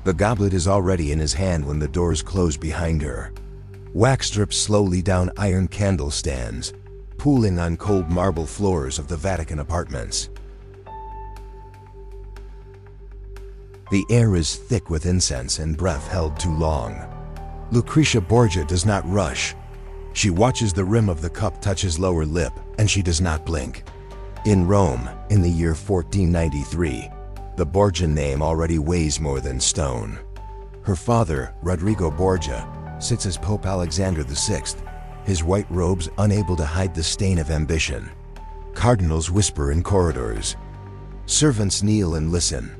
The goblet is already in his hand when the doors close behind her. Wax drips slowly down iron candle stands, pooling on cold marble floors of the Vatican apartments. The air is thick with incense and breath held too long. Lucrezia Borgia does not rush. She watches the rim of the cup touch his lower lip, and she does not blink. In Rome, in the year 1493, the Borgia name already weighs more than stone. Her father, Rodrigo Borgia, sits as Pope Alexander VI, his white robes unable to hide the stain of ambition. Cardinals whisper in corridors. Servants kneel and listen.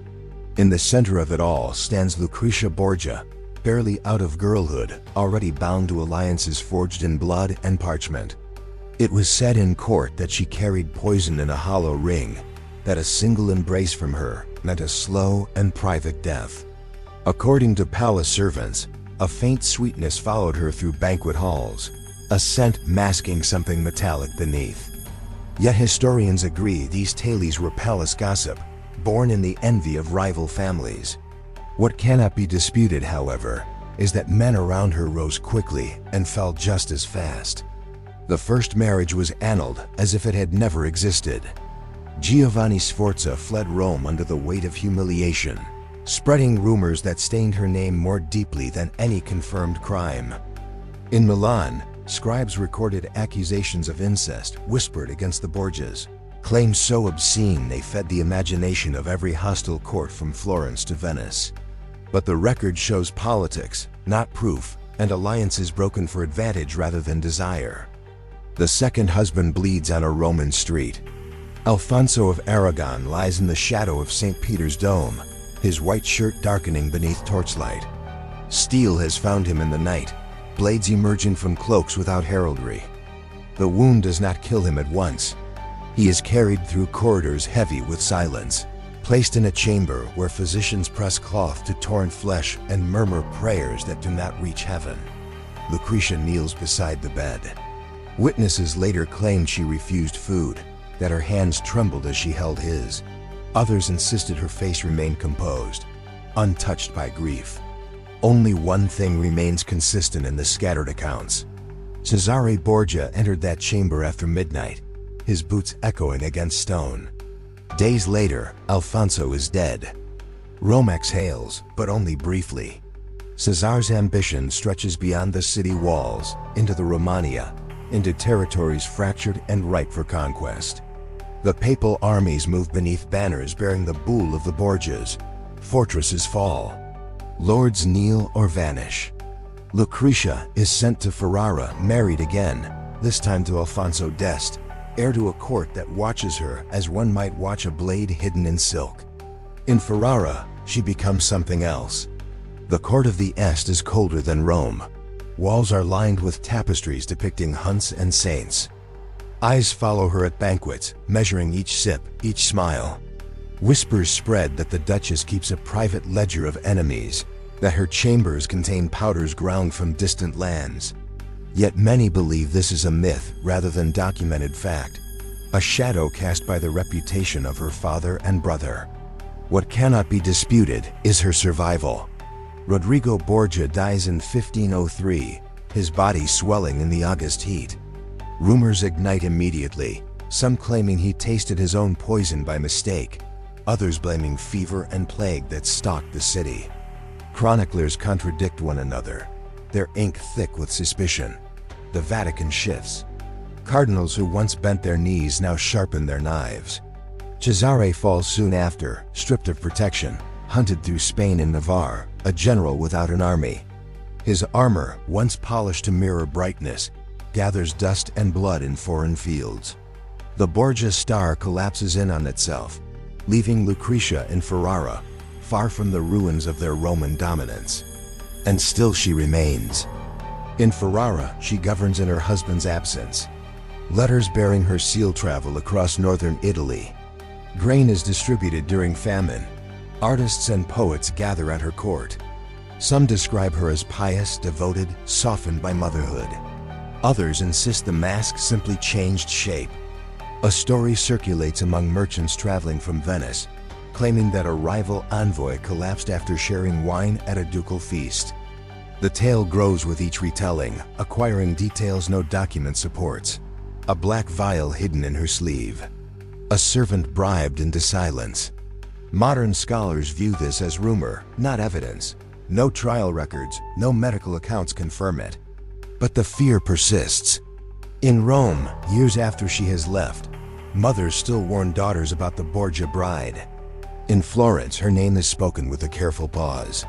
In the center of it all stands Lucrezia Borgia, barely out of girlhood, already bound to alliances forged in blood and parchment. It was said in court that she carried poison in a hollow ring, that a single embrace from her meant a slow and private death. According to palace servants, a faint sweetness followed her through banquet halls, a scent masking something metallic beneath. Yet historians agree these tales were palace gossip, born in the envy of rival families. What cannot be disputed, however, is that men around her rose quickly and fell just as fast. The first marriage was annulled as if it had never existed. Giovanni Sforza fled Rome under the weight of humiliation, spreading rumors that stained her name more deeply than any confirmed crime. In Milan, scribes recorded accusations of incest whispered against the Borgias, claims so obscene they fed the imagination of every hostile court from Florence to Venice. But the record shows politics, not proof, and alliances broken for advantage rather than desire. The second husband bleeds on a Roman street. Alfonso of Aragon lies in the shadow of St. Peter's Dome, his white shirt darkening beneath torchlight. Steel has found him in the night, blades emerging from cloaks without heraldry. The wound does not kill him at once. He is carried through corridors heavy with silence, placed in a chamber where physicians press cloth to torn flesh and murmur prayers that do not reach heaven. Lucrezia kneels beside the bed. Witnesses later claimed she refused food, that her hands trembled as she held his. Others insisted her face remained composed, untouched by grief. Only one thing remains consistent in the scattered accounts. Cesare Borgia entered that chamber after midnight, his boots echoing against stone. Days later, Alfonso is dead. Rome exhales, but only briefly. Caesar's ambition stretches beyond the city walls, into the Romagna, into territories fractured and ripe for conquest. The papal armies move beneath banners bearing the bull of the Borgias. Fortresses fall. Lords kneel or vanish. Lucrezia is sent to Ferrara, married again, this time to Alfonso d'Este, heir to a court that watches her as one might watch a blade hidden in silk. In Ferrara, she becomes something else. The court of the Est is colder than Rome. Walls are lined with tapestries depicting hunts and saints. Eyes follow her at banquets, measuring each sip, each smile. Whispers spread that the Duchess keeps a private ledger of enemies, that her chambers contain powders ground from distant lands. Yet many believe this is a myth rather than documented fact, a shadow cast by the reputation of her father and brother. What cannot be disputed is her survival. Rodrigo Borgia dies in 1503, his body swelling in the August heat. Rumors ignite immediately, some claiming he tasted his own poison by mistake, others blaming fever and plague that stalked the city. Chroniclers contradict one another, their ink thick with suspicion. The Vatican shifts. Cardinals who once bent their knees now sharpen their knives. Cesare falls soon after, stripped of protection, hunted through Spain and Navarre, a general without an army. His armor, once polished to mirror brightness, gathers dust and blood in foreign fields. The Borgia star collapses in on itself, leaving Lucrezia in Ferrara, far from the ruins of their Roman dominance. And still she remains. In Ferrara, she governs in her husband's absence. Letters bearing her seal travel across northern Italy. Grain is distributed during famine. Artists and poets gather at her court. Some describe her as pious, devoted, softened by motherhood. Others insist the mask simply changed shape. A story circulates among merchants traveling from Venice. claiming that a rival envoy collapsed after sharing wine at a ducal feast. The tale grows with each retelling, acquiring details no document supports. A black vial hidden in her sleeve. A servant bribed into silence. Modern scholars view this as rumor, not evidence. No trial records, no medical accounts confirm it. But the fear persists. In Rome, years after she has left, mothers still warn daughters about the Borgia bride. In Florence, her name is spoken with a careful pause.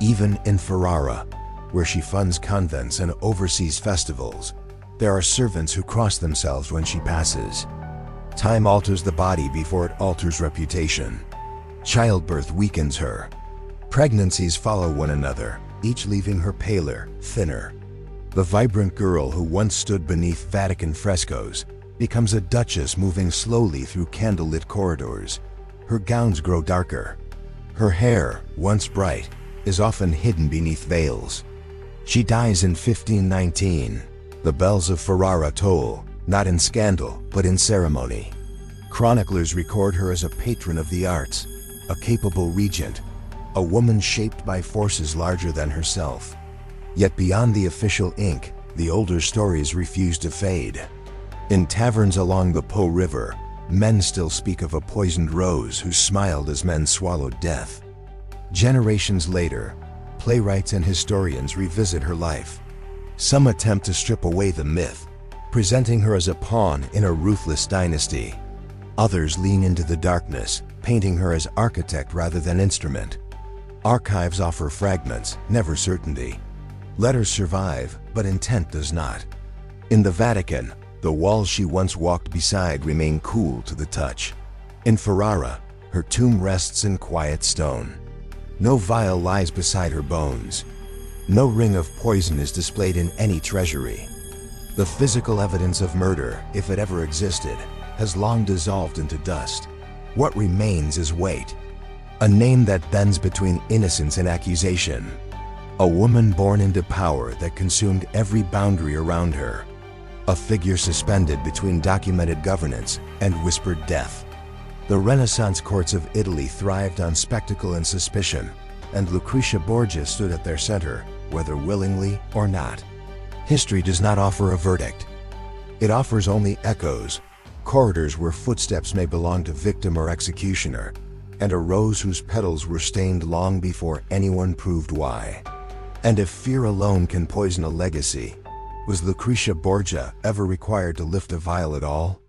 Even in Ferrara, where she funds convents and oversees festivals, there are servants who cross themselves when she passes. Time alters the body before it alters reputation. Childbirth weakens her. Pregnancies follow one another, each leaving her paler, thinner. The vibrant girl who once stood beneath Vatican frescoes becomes a duchess moving slowly through candlelit corridors. Her gowns grow darker. Her hair, once bright, is often hidden beneath veils. She dies in 1519. The bells of Ferrara toll, not in scandal, but in ceremony. Chroniclers record her as a patron of the arts, a capable regent, a woman shaped by forces larger than herself. Yet beyond the official ink, the older stories refuse to fade. In taverns along the Po River, men still speak of a poisoned rose who smiled as men swallowed death. Generations later, playwrights and historians revisit her life. Some attempt to strip away the myth, presenting her as a pawn in a ruthless dynasty. Others lean into the darkness, painting her as architect rather than instrument. Archives offer fragments, never certainty. Letters survive, but intent does not. In the Vatican, the walls she once walked beside remain cool to the touch. In Ferrara, her tomb rests in quiet stone. No vial lies beside her bones. No ring of poison is displayed in any treasury. The physical evidence of murder, if it ever existed, has long dissolved into dust. What remains is weight. A name that bends between innocence and accusation. A woman born into power that consumed every boundary around her. A figure suspended between documented governance and whispered death. The Renaissance courts of Italy thrived on spectacle and suspicion, and Lucrezia Borgia stood at their center, whether willingly or not. History does not offer a verdict. It offers only echoes, corridors where footsteps may belong to victim or executioner, and a rose whose petals were stained long before anyone proved why. And if fear alone can poison a legacy, was Lucrezia Borgia ever required to lift a vial at all?